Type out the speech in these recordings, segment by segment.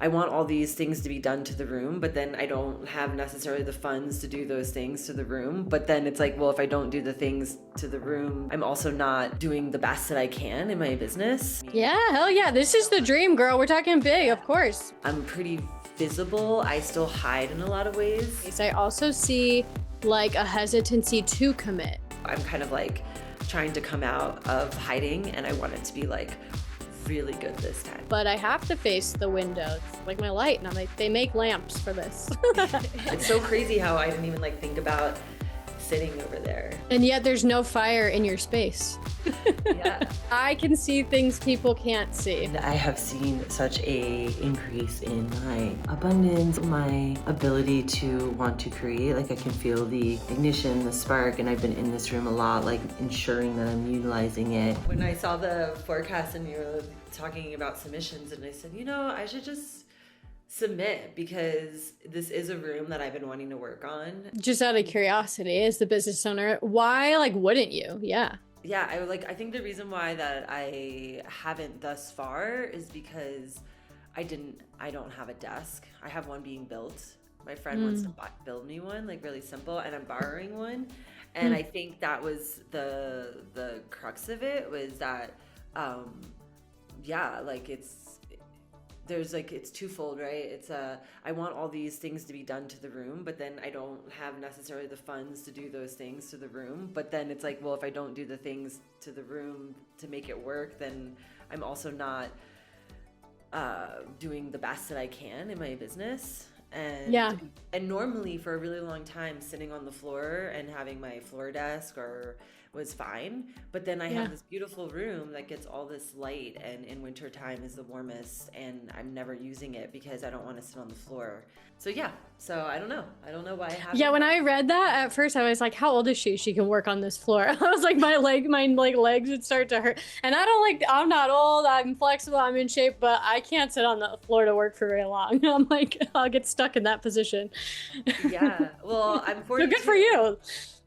I want all these things to be done to the room, but then I don't have necessarily the funds to do those things to the room. But then it's like, well, if I don't do the things to the room, I'm also not doing the best that I can in my business. Yeah, hell yeah. This is the dream, girl. We're talking big, of course. I'm pretty visible. I still hide in a lot of ways. I also see like a hesitancy to commit. I'm kind of like trying to come out of hiding, and I want it to be like really good this time. But I have to face the windows, like my light, and I'm like, they make lamps for this. It's so crazy how I didn't even like think about sitting over there. And yet there's no fire in your space. Yeah. I can see things people can't see. I have seen such a increase in my abundance, my ability to want to create. Like I can feel the ignition, the spark, and I've been in this room a lot, like ensuring that I'm utilizing it. When I saw the forecast and you were talking about submissions, and I said, you know, I should just submit because this is a room that I've been wanting to work on. Just out of curiosity, as the business owner, why like wouldn't you? Yeah. Yeah, I think the reason why that I haven't thus far is because I don't have a desk. I have one being built. My friend wants to build me one, like really simple, and I'm borrowing one. And I think that was the crux of it, was that yeah, like it's twofold, right? It's I want all these things to be done to the room, but then I don't have necessarily the funds to do those things to the room. But then it's like, well, if I don't do the things to the room to make it work, then I'm also not doing the best that I can in my business. And yeah. And normally for a really long time, sitting on the floor and having my floor desk was fine. But then I have this beautiful room that gets all this light, and in winter time is the warmest, and I'm never using it because I don't want to sit on the floor. So yeah, so I don't know why I haven't. Yeah, when I read that at first, I was like, how old is she? She can work on this floor. I was like, my legs would start to hurt. And I'm not old, I'm flexible, I'm in shape, but I can't sit on the floor to work for very long. I'm like, I'll get stuck in that position. Yeah, well, I'm 42. So good for you.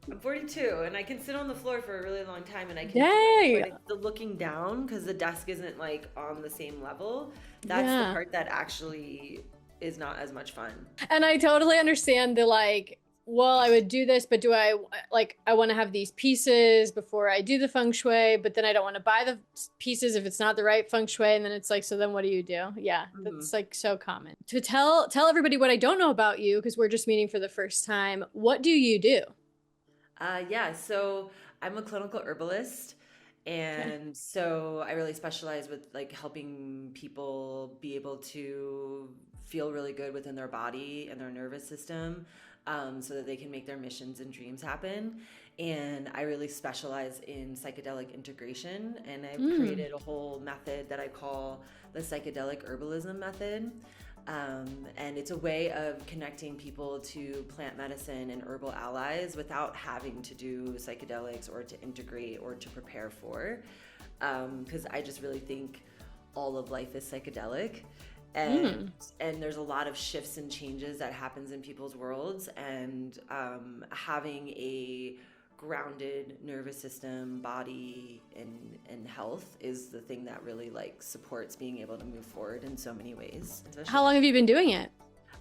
I'm 42, and I can sit on the floor for a really long time, and I can Yay! do the looking down because the desk isn't like on the same level. That's the part that actually is not as much fun. And I totally understand the like, well, I would do this, but do I want to have these pieces before I do the Feng Shui, but then I don't want to buy the pieces if it's not the right Feng Shui. And then it's like, so then what do you do? Yeah, that's like so common. To tell everybody what I don't know about you, because we're just meeting for the first time, what do you do? Yeah, so I'm a clinical herbalist, and so I really specialize with like helping people be able to feel really good within their body and their nervous system, so that they can make their missions and dreams happen. And I really specialize in psychedelic integration, and I've created a whole method that I call the psychedelic herbalism method. And it's a way of connecting people to plant medicine and herbal allies without having to do psychedelics or to integrate or to prepare for. Because I just really think all of life is psychedelic. And there's a lot of shifts and changes that happens in people's worlds. And having a grounded nervous system, body, and health is the thing that really like supports being able to move forward in so many ways. How long have you been doing it?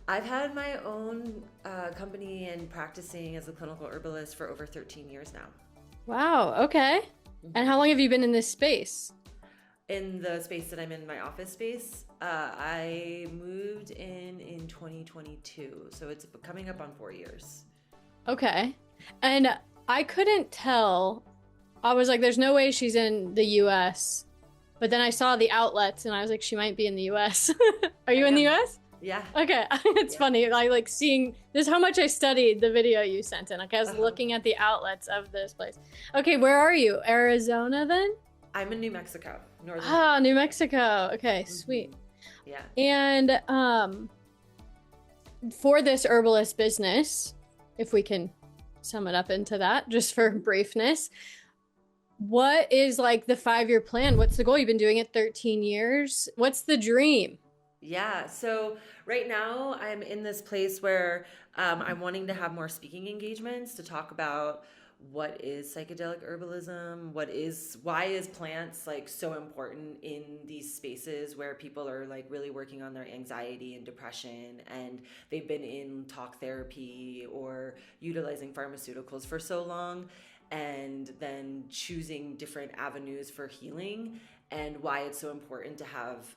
I've had my own company and practicing as a clinical herbalist for over 13 years now. Wow, okay. And how long have you been in this space? In the space that I'm in, my office space, I moved in 2022, so it's coming up on 4 years. Okay. And I couldn't tell. I was like, there's no way she's in the US. But then I saw the outlets and I was like, she might be in the US. Are you in the US? Yeah. Okay. It's funny. I like seeing this, how much I studied the video you sent in. Okay, I was looking at the outlets of this place. Okay, where are you? Arizona then? I'm in New Mexico. New Mexico. Okay, sweet. Yeah. And for this herbalist business, if we can sum it up into that, just for briefness, what is like the 5-year plan? What's the goal? You've been doing it 13 years. What's the dream? Yeah, so right now I'm in this place where I'm wanting to have more speaking engagements to talk about what is psychedelic herbalism, why is plants like so important in these spaces where people are like really working on their anxiety and depression, and they've been in talk therapy or utilizing pharmaceuticals for so long, and then choosing different avenues for healing, and why it's so important to have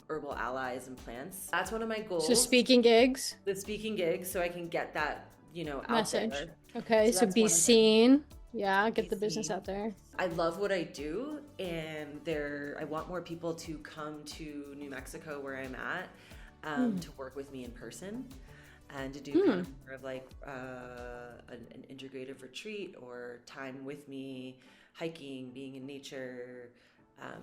herbal allies and plants. That's one of my So goals, speaking gigs, the speaking gigs, so I can get that, out message. there. Okay, So so that's be one of them. seen. Yeah, get Be the business seen. out there. I love what I do, and I want more people to come to New Mexico where I'm at, Mm. to work with me in person, and to do kind Mm. of more of like an integrative retreat or time with me, hiking, being in nature.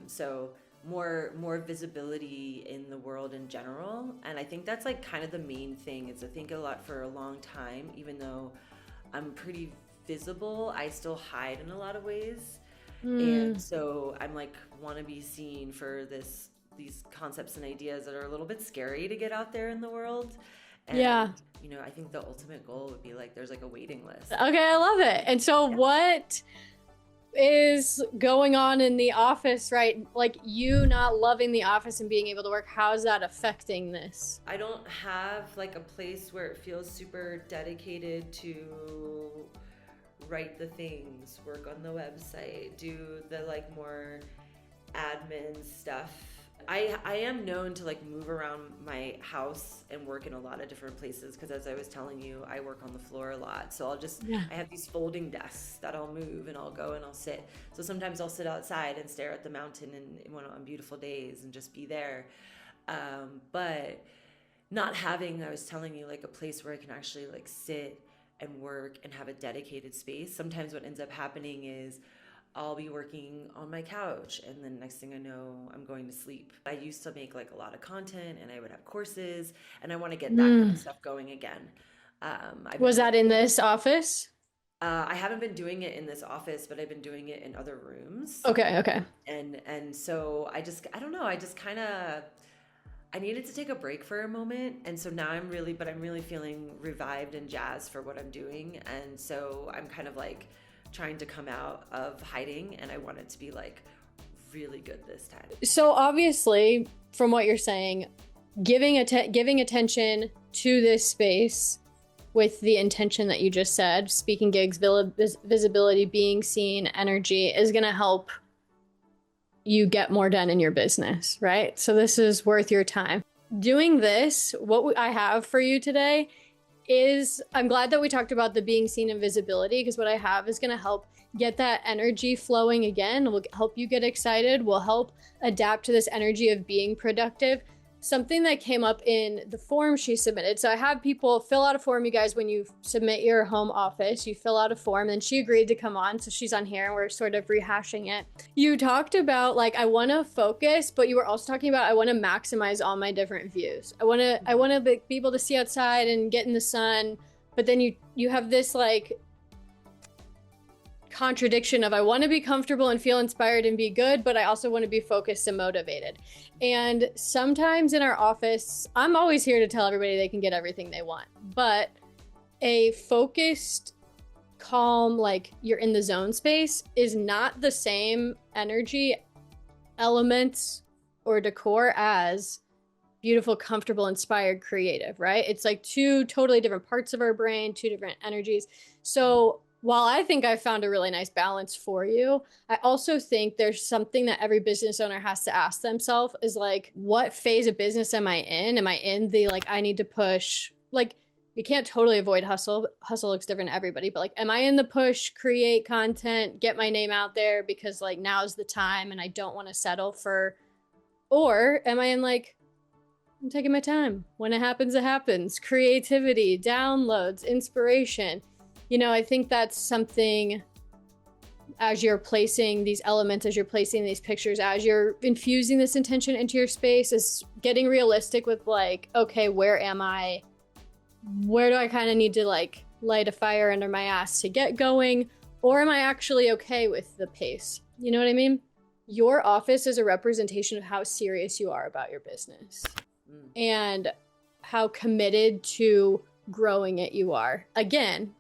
So more visibility in the world in general, and I think that's like kind of the main thing. Is I think a lot for a long time, even though I'm pretty visible, I still hide in a lot of ways. And Mm. so I'm like want to be seen for these concepts and ideas that are a little bit scary to get out there in the world. And Yeah. I think the ultimate goal would be like there's like a waiting list. Okay, I love it. And so Yeah. what is going on in the office, right? Like you not loving the office and being able to work, how's that affecting this? I don't have like a place where it feels super dedicated to write the things, work on the website, do the like more admin stuff. I am known to like move around my house and work in a lot of different places because, as I was telling you, I work on the floor a lot. So Yeah. I have these folding desks that I'll move and I'll go and I'll sit. So sometimes I'll sit outside and stare at the mountain on beautiful days and just be there. But not having, I was telling you, like a place where I can actually like sit and work and have a dedicated space. Sometimes what ends up happening is I'll be working on my couch and then next thing I know, I'm going to sleep. I used to make like a lot of content and I would have courses, and I want to get that kind of Mm. stuff going again. I've Was been that in this office? I haven't been doing it in this office, but I've been doing it in other rooms. Okay, okay. And so I don't know, I just kind of I needed to take a break for a moment, and so now I'm really feeling revived and jazzed for what I'm doing, and so I'm kind of like trying to come out of hiding, and I want it to be like really good this time. So obviously, from what you're saying, giving attention to this space with the intention that you just said, speaking gigs, visibility, being seen, energy is going to help you get more done in your business, right? So this is worth your time. Doing this, I have for you today is, I'm glad that we talked about the being seen and visibility, because what I have is going to help get that energy flowing again, will help you get excited, will help adapt to this energy of being productive. Something that came up in the form she submitted. So I have people fill out a form, you guys, when you submit your home office, you fill out a form, and she agreed to come on. So she's on here and we're sort of rehashing it. You talked about like, I want to focus, but you were also talking about, I want to maximize all my different views. I want to be able to see outside and get in the sun. But then you have this like contradiction of, I want to be comfortable and feel inspired and be good, but I also want to be focused and motivated. And sometimes in our office, I'm always here to tell everybody they can get everything they want, but a focused, calm, like you're in the zone space is not the same energy, elements, or decor as beautiful, comfortable, inspired, creative, right? It's like two totally different parts of our brain, two different energies. So while I think I found a really nice balance for you, I also think there's something that every business owner has to ask themselves is like, what phase of business am I in? Am I in the like, I need to push, like, you can't totally avoid hustle. Hustle looks different to everybody, but like, am I in the push, create content, get my name out there because like now's the time and I don't want to settle for, or am I in like, I'm taking my time. When it happens, creativity, downloads, inspiration. I think that's something, as you're placing these elements, as you're placing these pictures, as you're infusing this intention into your space, is getting realistic with like, okay, where am I? Where do I kind of need to like light a fire under my ass to get going? Or am I actually okay with the pace? You know what I mean? Your office is a representation of how serious you are about your business and how committed to growing it you are. Again,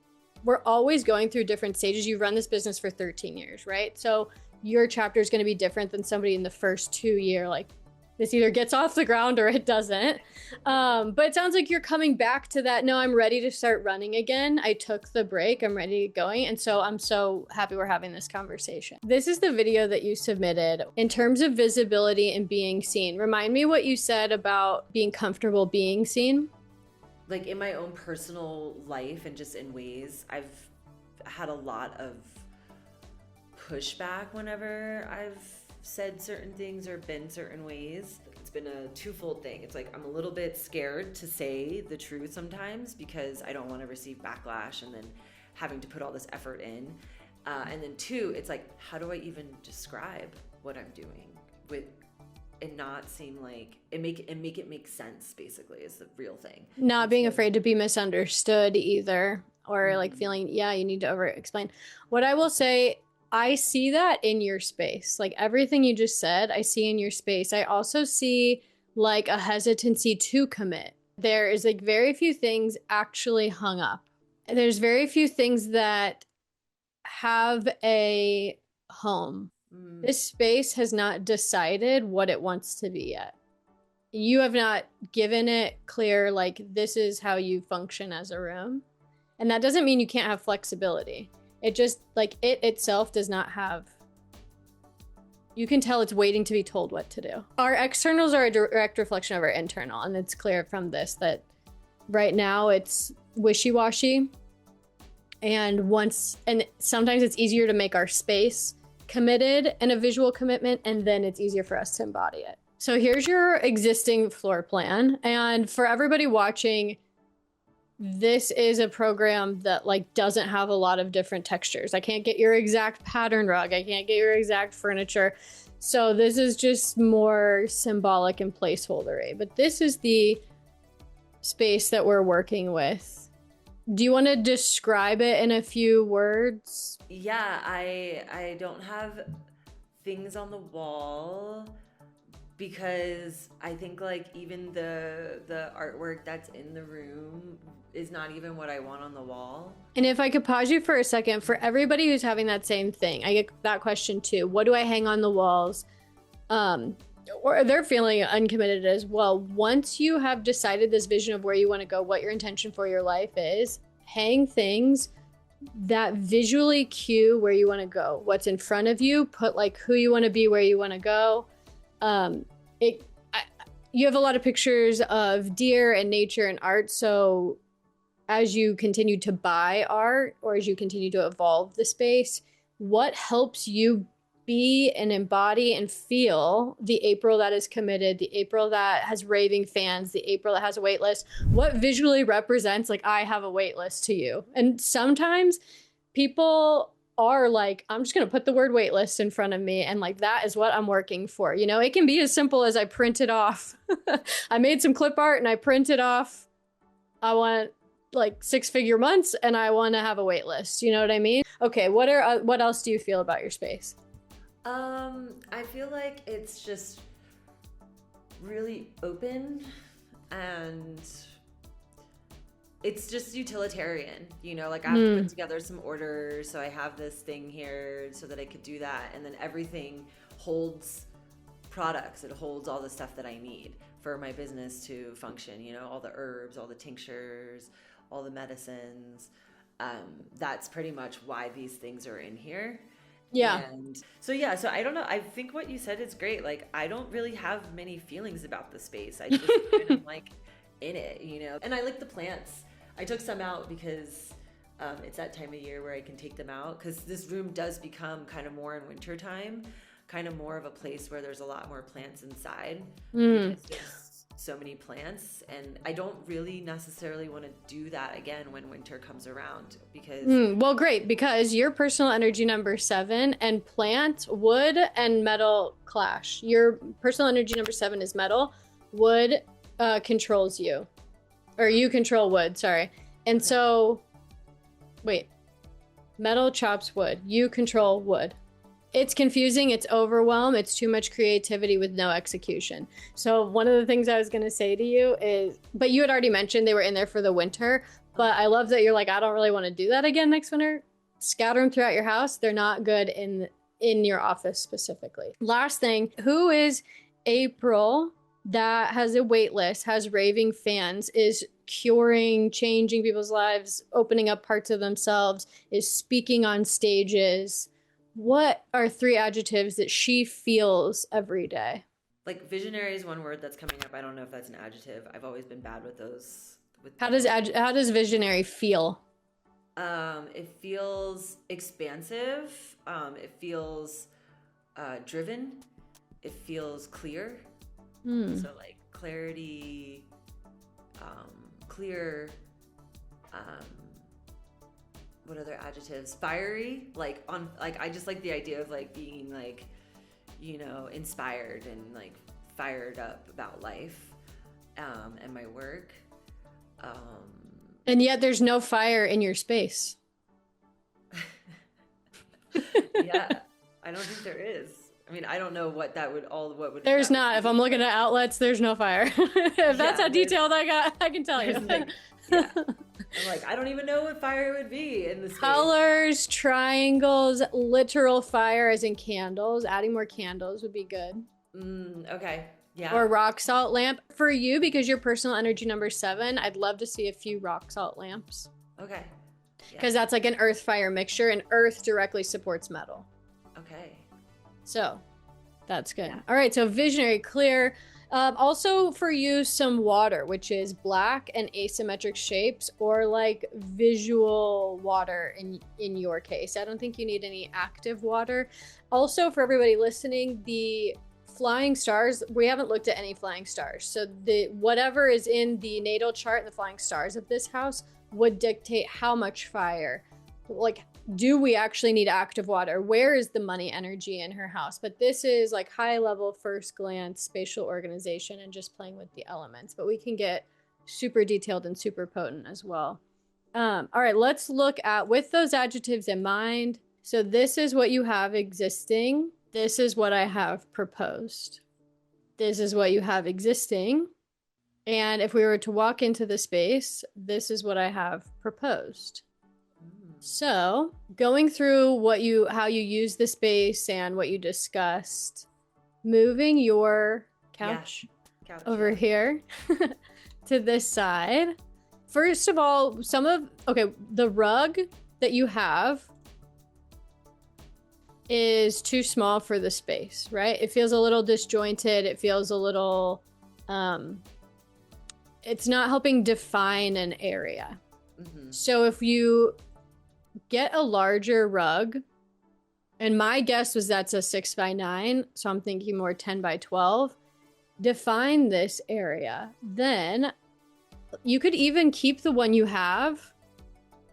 we're always going through different stages. You've run this business for 13 years, right? So your chapter is going to be different than somebody in the first 2 year. Like this either gets off the ground or it doesn't. But it sounds like you're coming back to that. No, I'm ready to start running again. I took the break. I'm ready to get going. And so I'm so happy we're having this conversation. This is the video that you submitted. In terms of visibility and being seen, remind me what you said about being comfortable being seen. Like in my own personal life and just in ways, I've had a lot of pushback whenever I've said certain things or been certain ways. It's been a twofold thing. It's like I'm a little bit scared to say the truth sometimes because I don't want to receive backlash and then having to put all this effort in. And then two, it's like, how do I even describe what I'm doing with and not seem like make it make sense, basically, is the real thing. Not being afraid to be misunderstood either, or like feeling, yeah, you need to over explain. What I will say, I see that in your space. Like everything you just said, I see in your space. I also see like a hesitancy to commit. There is like very few things actually hung up. There's very few things that have a home. This space has not decided what it wants to be yet. You have not given it clear, like, this is how you function as a room. And that doesn't mean you can't have flexibility. It just, like, it itself does not have, you can tell it's waiting to be told what to do. Our externals are a direct reflection of our internal. And it's clear from this that right now it's wishy-washy. And sometimes it's easier to make our space committed and a visual commitment, and then it's easier for us to embody it. So here's your existing floor plan. And for everybody watching, this is a program that like doesn't have a lot of different textures. I can't get your exact pattern rug. I can't get your exact furniture. So this is just more symbolic and placeholdery. But this is the space that we're working with. Do you want to describe it in a few words? Yeah, I don't have things on the wall because I think like even the artwork that's in the room is not even what I want on the wall. And if I could pause you for a second, for everybody who's having that same thing, I get that question too. What do I hang on the walls? Or they're feeling uncommitted as well. Once you have decided this vision of where you want to go, what your intention for your life is, hang things that visually cue where you want to go, what's in front of you, put like who you want to be, where you want to go. You have a lot of pictures of deer and nature and art. So as you continue to buy art or as you continue to evolve the space, what helps you be and embody and feel the April that is committed, the April that has raving fans, the April that has a wait list? What visually represents like, I have a wait list to you? And sometimes people are like, I'm just going to put the word wait list in front of me. And like, that is what I'm working for. You know, it can be as simple as I printed off. I made some clip art and I printed off, I want like 6-figure months and I want to have a wait list. You know what I mean? Okay. What else do you feel about your space? I feel like it's just really open and it's just utilitarian, you know, like I have to put together some orders. So I have this thing here so that I could do that. And then everything holds products. It holds all the stuff that I need for my business to function, you know, all the herbs, all the tinctures, all the medicines. That's pretty much why these things are in here. Yeah. And so, yeah, so I don't know. I think what you said is great. Like, I don't really have many feelings about the space. I just kind of like in it, you know, and I like the plants. I took some out because it's that time of year where I can take them out because this room does become kind of more in winter time, kind of more of a place where there's a lot more plants inside because there's so many plants, and I don't really necessarily want to do that again when winter comes around because well, great, because your personal energy number 7 and plant, wood and metal clash. Your personal energy number 7 is metal. Wood controls you, or you control wood, sorry. And so wait, metal chops wood, you control wood. It's confusing, it's overwhelm, it's too much creativity with no execution. So one of the things I was going to say to you is, but you had already mentioned they were in there for the winter. But I love that you're like, I don't really want to do that again next winter. Scatter them throughout your house. They're not good in your office specifically. Last thing, who is April that has a wait list, has raving fans, is curing, changing people's lives, opening up parts of themselves, is speaking on stages. What are 3 adjectives that she feels every day? Like visionary is one word that's coming up. I don't know if that's an adjective. I've always been bad with those. How does visionary feel? It feels expansive. It feels driven. It feels clear. So like clarity, clear. What other adjectives? Fiery. I just like the idea of like being like, inspired and like fired up about life, and my work. And yet there's no fire in your space. Yeah, I don't think there is. I mean, I don't know what would. There's not. If I'm looking at outlets, there's no fire. If that's how detailed I can tell you. Yeah. I'm like, I don't even know what fire would be in this. Colors, triangles, literal fire as in candles. Adding more candles would be good. Okay. Yeah. Or rock salt lamp. For you, because you're personal energy number 7, I'd love to see a few rock salt lamps. Okay. Because that's like an earth fire mixture, and earth directly supports metal. Okay. So that's good. Yeah. All right. So visionary, clear. Also for you, some water, which is black and asymmetric shapes, or like visual water in your case. I don't think you need any active water. Also, for everybody listening, the flying stars, we haven't looked at any flying stars. So whatever is in the natal chart and the flying stars of this house would dictate how much fire. Like, do we actually need active water? Where is the money energy in her house? But this is like high level, first glance, spatial organization and just playing with the elements. But we can get super detailed and super potent as well. All right, let's look at, with those adjectives in mind. So this is what you have existing. This is what I have proposed. This is what you have existing. And if we were to walk into the space, this is what I have proposed. So going through how you use the space and what you discussed, moving your couch over here to this side. First of all, the rug that you have is too small for the space, right? It feels a little disjointed. It feels a little, it's not helping define an area. So if you get a larger rug, and my guess was that's a 6x9, so I'm thinking more 10x12, define this area. Then you could even keep the one you have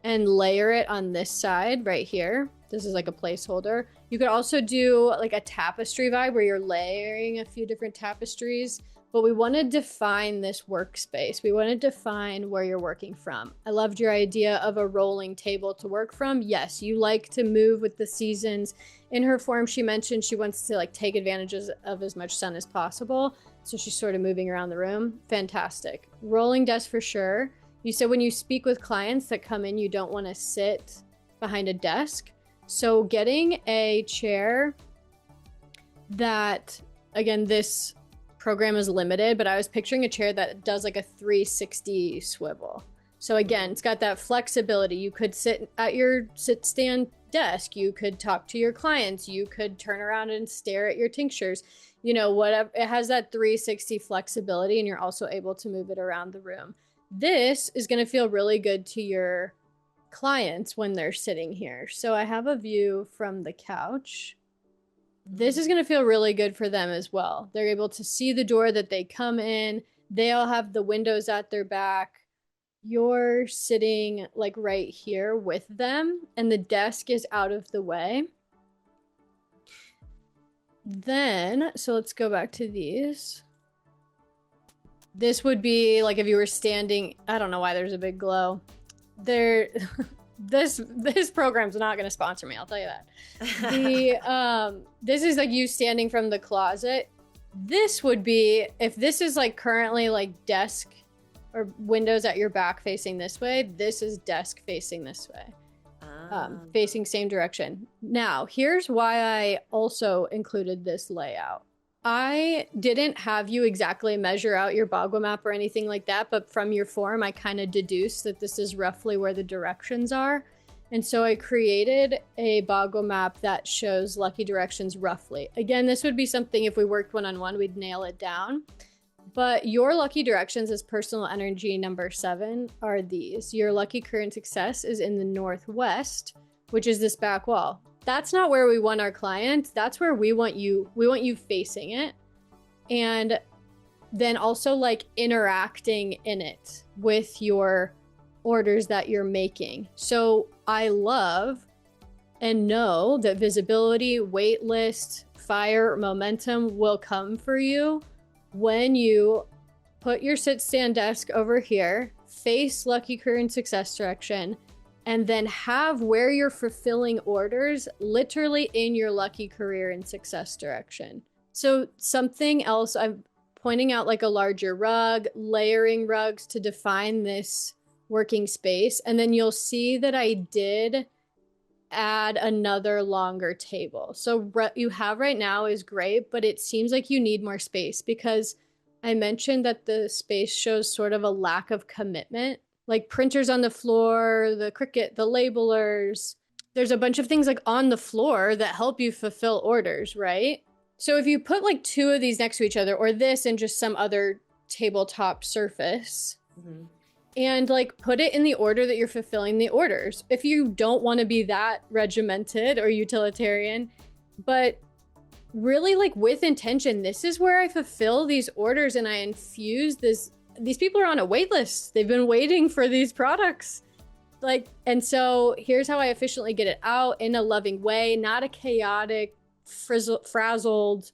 and layer it on this side right here. This is like a placeholder. You could also do like a tapestry vibe where you're layering a few different tapestries. But we want to define this workspace. We want to define where you're working from. I loved your idea of a rolling table to work from. Yes, you like to move with the seasons. In her form, she mentioned she wants to like take advantages of as much sun as possible. So she's sort of moving around the room. Fantastic. Rolling desk for sure. You said when you speak with clients that come in, you don't want to sit behind a desk. So getting a chair that, again, this program is limited, but I was picturing a chair that does like a 360 swivel. So again, it's got that flexibility. You could sit at your sit-stand desk. You could talk to your clients. You could turn around and stare at your tinctures. Whatever. It has that 360 flexibility, and you're also able to move it around the room. This is going to feel really good to your clients when they're sitting here. So I have a view from the couch. This is going to feel really good for them as well. They're able to see the door that they come in. They all have the windows at their back. You're sitting like right here with them, and the desk is out of the way. Then, so let's go back to these. This would be like if you were standing, I don't know why there's a big glow. This program's not going to sponsor me, I'll tell you that. This is like you standing from the closet. This would be, if this is like currently like desk or windows at your back facing this way. This is desk facing this way, facing same direction. Now, here's why I also included this layout. I didn't have you exactly measure out your Bagua map or anything like that, but from your form, I kind of deduced that this is roughly where the directions are. And so I created a Bagua map that shows lucky directions roughly. Again, this would be something if we worked one-on-one, we'd nail it down. But your lucky directions as personal energy number 7 are these. Your lucky current success is in the northwest, which is this back wall. That's not where we want our client. That's where we want you. We want you facing it. And then also like interacting in it with your orders that you're making. So I love and know that visibility, wait list, fire, momentum will come for you when you put your sit stand desk over here, face lucky current success direction, and then have where you're fulfilling orders literally in your lucky career and success direction. So something else, I'm pointing out like a larger rug, layering rugs to define this working space. And then you'll see that I did add another longer table. So what you have right now is great, but it seems like you need more space because I mentioned that the space shows sort of a lack of commitment. Like printers on the floor, the Cricut, the labelers. There's a bunch of things like on the floor that help you fulfill orders, right? So if you put like 2 of these next to each other, or this and just some other tabletop surface, and like put it in the order that you're fulfilling the orders. If you don't want to be that regimented or utilitarian, but really like with intention, this is where I fulfill these orders and I infuse this. These people are on a wait list. They've been waiting for these products. Like, and so here's how I efficiently get it out in a loving way, not a chaotic, frazzled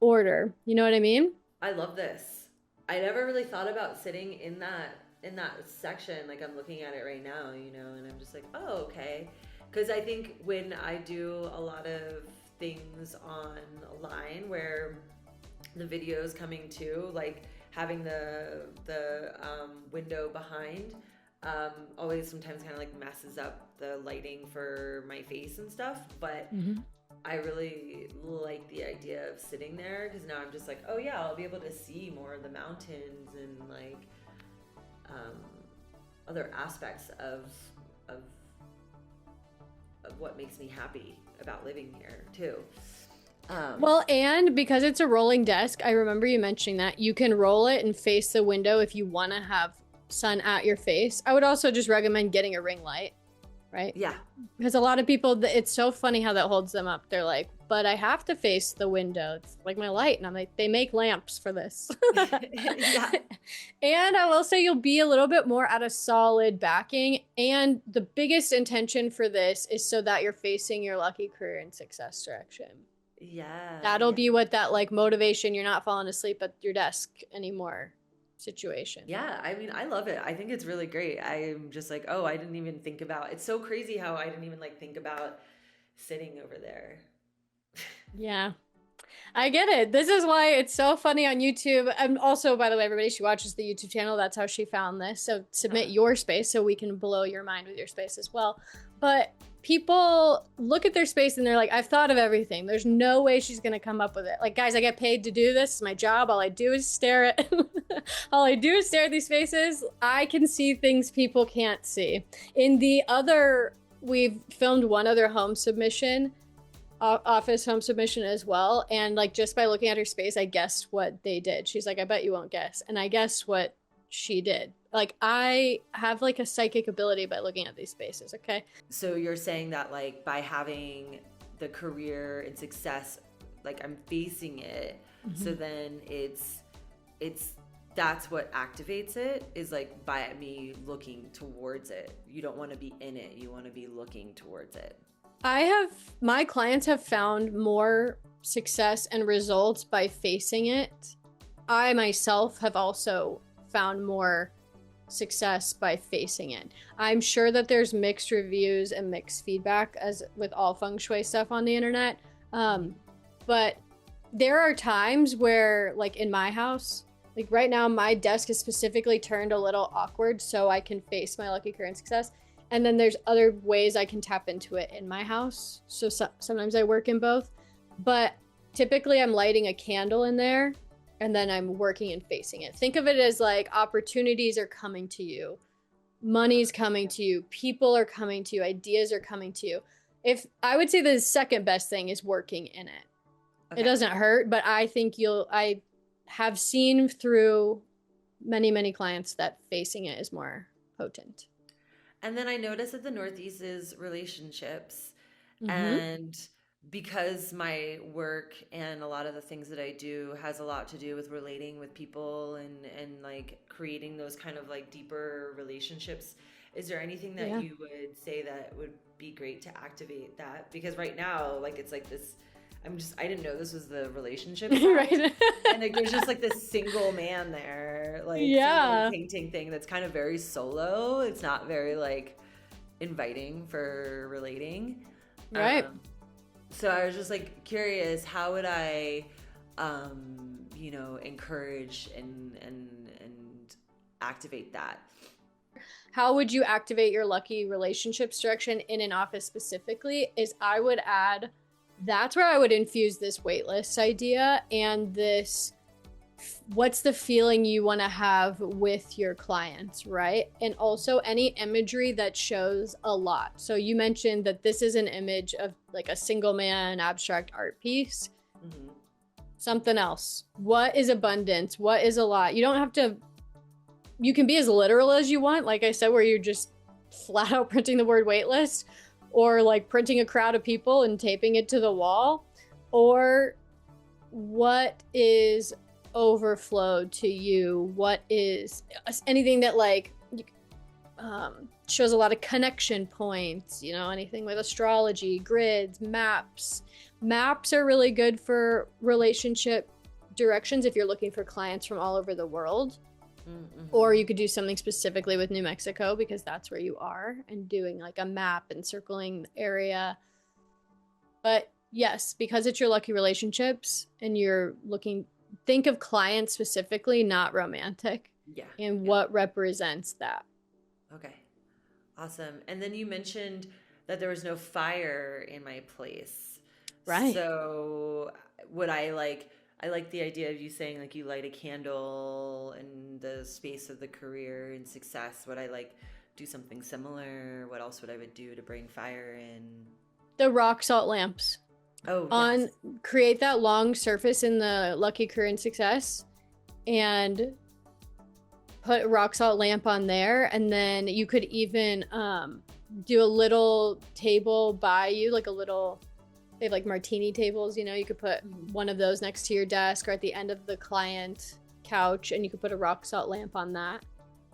order. You know what I mean? I love this. I never really thought about sitting in that section. Like I'm looking at it right now, you know, and I'm just like, oh, okay. Because I think when I do a lot of things online where the video is coming to, like having the window behind always sometimes kind of like messes up the lighting for my face and stuff, but I really like the idea of sitting there because now I'm just like, oh yeah, I'll be able to see more of the mountains and like other aspects of what makes me happy about living here too. Well, and because it's a rolling desk, I remember you mentioning that you can roll it and face the window if you want to have sun at your face. I would also just recommend getting a ring light, right? Yeah. Because a lot of people, it's so funny how that holds them up. They're like, but I have to face the window. It's like my light. And I'm like, they make lamps for this. Yeah. And I will say you'll be a little bit more at a solid backing. And the biggest intention for this is so that you're facing your lucky career and success direction. Yeah. That'll be what that like motivation, you're not falling asleep at your desk anymore situation. Yeah, I mean, I love it. I think it's really great. I'm just like, oh, I didn't even think about, it's so crazy how I didn't even like think about sitting over there. Yeah. I get it. This is why it's so funny on YouTube. And also, by the way, everybody, she watches the YouTube channel. That's how she found this. So submit your space so we can blow your mind with your space as well. But people look at their space and they're like, I've thought of everything. There's no way she's going to come up with it. Like, guys, I get paid to do this. It's my job. All I do is stare at these spaces. I can see things people can't see. We've filmed one other home submission, office home submission as well. And like, just by looking at her space, I guessed what they did. She's like, I bet you won't guess. And I guessed what she did. Like, I have like a psychic ability by looking at these spaces. Okay. So you're saying that like by having the career and success, like I'm facing it. So then that's what activates it, is like by me looking towards it. You don't want to be in it. You want to be looking towards it. My clients have found more success and results by facing it. I myself have also found more success by facing it. I'm sure that there's mixed reviews and mixed feedback, as with all feng shui stuff on the internet. But there are times where, like in my house, Like right now, my desk is specifically turned a little awkward so I can face my lucky career and success. And then there's other ways I can tap into it in my house. So sometimes I work in both. But typically I'm lighting a candle in there and then I'm working and facing it. Think of it as like opportunities are coming to you. Money's coming to you. People are coming to you. Ideas are coming to you. If I would say the second best thing is working in it. Okay. It doesn't hurt, but I think I have seen through many, many clients that facing it is more potent. And then I noticed that the Northeast is relationships. Mm-hmm. And because my work and a lot of the things that I do has a lot to do with relating with people and like creating those kind of like deeper relationships, is there anything that you would say that would be great to activate that? Because right now, like it's like this, I didn't know this was the relationship side. Right. And like there's just like this single man there, like painting thing that's kind of very solo. It's not very like inviting for relating. Right. So I was just like curious, how would I, encourage and activate that? How would you activate your lucky relationships direction in an office specifically is I would add, that's where I would infuse this waitlist idea and this, what's the feeling you want to have with your clients, right? And also any imagery that shows a lot. So you mentioned that this is an image of like a single man abstract art piece. Mm-hmm. Something else. What is abundance? What is a lot? You don't have to, you can be as literal as you want. Like I said, where you're just flat out printing the word waitlist, or like printing a crowd of people and taping it to the wall, or what is overflow to you? What is anything that like shows a lot of connection points, anything with astrology, grids, maps. Maps are really good for relationship directions if you're looking for clients from all over the world. Mm-hmm. Or you could do something specifically with New Mexico because that's where you are, and doing like a map and circling the area. But yes, because it's your lucky relationships and you're looking, think of clients specifically, not romantic. Yeah. And what represents that. Okay. Awesome. And then you mentioned that there was no fire in my place. Right. So would I like the idea of you saying like you light a candle in the space of the career and success. Would I like do something similar? What else would I do to bring fire in? The rock salt lamps. Oh, yes. Create that long surface in the lucky career and success and put a rock salt lamp on there. And then you could even do a little table by you, like a little, they have like martini tables, you could put one of those next to your desk or at the end of the client couch, and you could put a rock salt lamp on that.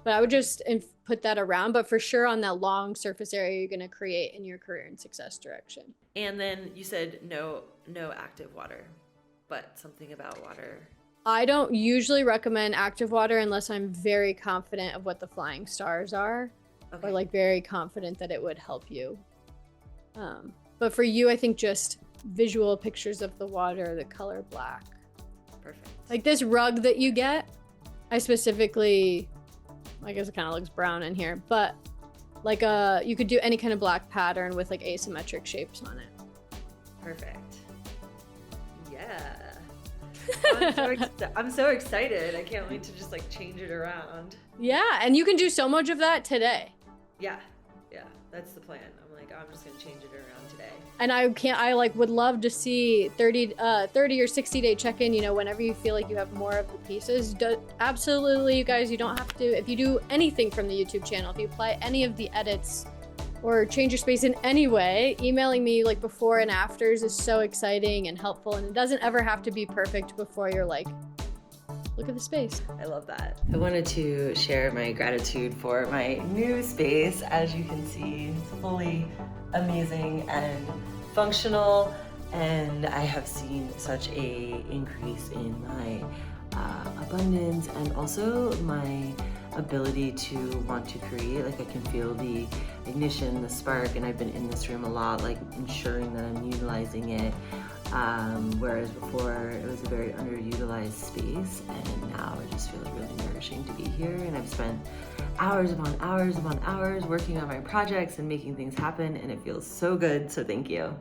But I would just put that around, but for sure on that long surface area you're going to create in your career and success direction. And then you said no active water, but something about water. I don't usually recommend active water unless I'm very confident of what the flying stars are, or like very confident that it would help you. But for you, I think just visual pictures of the water, the color black. Perfect. Like this rug that you get, I specifically, I guess it kind of looks brown in here, but like you could do any kind of black pattern with like asymmetric shapes on it. Perfect. Yeah. I'm so excited. I can't wait to just like change it around. Yeah, and you can do so much of that today. Yeah, that's the plan. I'm just gonna change it around today. And I would love to see 30 or 60 day check-in, whenever you feel like you have more of the pieces. Absolutely, you guys, you don't have to, if you do anything from the YouTube channel, if you apply any of the edits or change your space in any way, emailing me like before and afters is so exciting and helpful, and it doesn't ever have to be perfect before you're like, look at the space. I love that. I wanted to share my gratitude for my new space. As you can see, it's fully amazing and functional, and I have seen such a increase in my abundance and also my ability to want to create. Like I can feel the ignition, the spark, and I've been in this room a lot, like ensuring that I'm utilizing it. Whereas before it was a very underutilized space, and now it just feels really nourishing to be here. And I've spent hours upon hours upon hours working on my projects and making things happen, and it feels so good. So thank you.